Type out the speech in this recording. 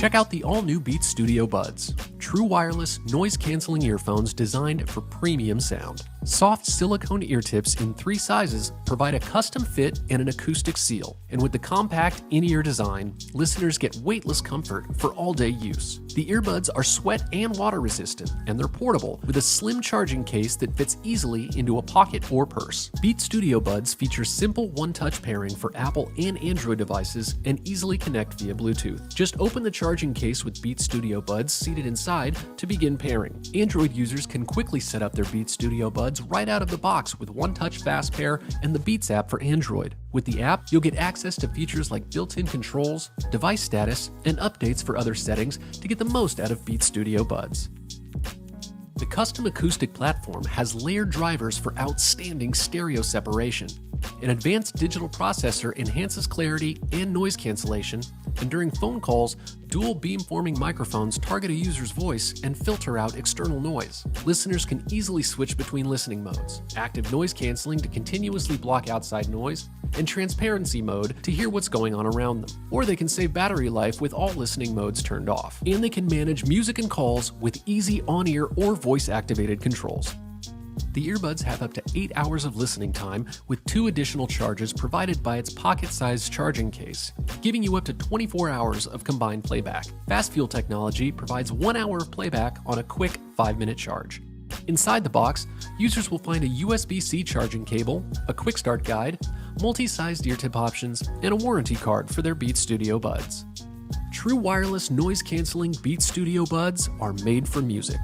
Check out the all-new Beats Studio Buds, true wireless, noise-canceling earphones designed for premium sound. Soft silicone ear tips in 3 sizes provide a custom fit and an acoustic seal. And with the compact in-ear design, listeners get weightless comfort for all-day use. The earbuds are sweat and water resistant, and they're portable with a slim charging case that fits easily into a pocket or purse. Beats Studio Buds feature simple one-touch pairing for Apple and Android devices and easily connect via Bluetooth. Just open the charging case with Beats Studio Buds seated inside to begin pairing. Android users can quickly set up their Beats Studio Buds right out of the box with one-touch fast pair and the Beats app for Android. With the app, you'll get access to features like built-in controls, device status, and updates for other settings to get the most out of Beats Studio Buds. The custom acoustic platform has layered drivers for outstanding stereo separation. An advanced digital processor enhances clarity and noise cancellation, and during phone calls, dual beamforming microphones target a user's voice and filter out external noise. Listeners can easily switch between listening modes: active noise canceling to continuously block outside noise, and transparency mode to hear what's going on around them. Or they can save battery life with all listening modes turned off. And they can manage music and calls with easy on-ear or voice-activated controls. The earbuds have up to 8 hours of listening time with 2 additional charges provided by its pocket-sized charging case, giving you up to 24 hours of combined playback. Fast Fuel technology provides 1 hour of playback on a quick 5-minute charge. Inside the box, users will find a USB-C charging cable, a quick start guide, multi-sized ear tip options, and a warranty card for their Beats Studio Buds. True wireless noise-canceling Beats Studio Buds are made for music.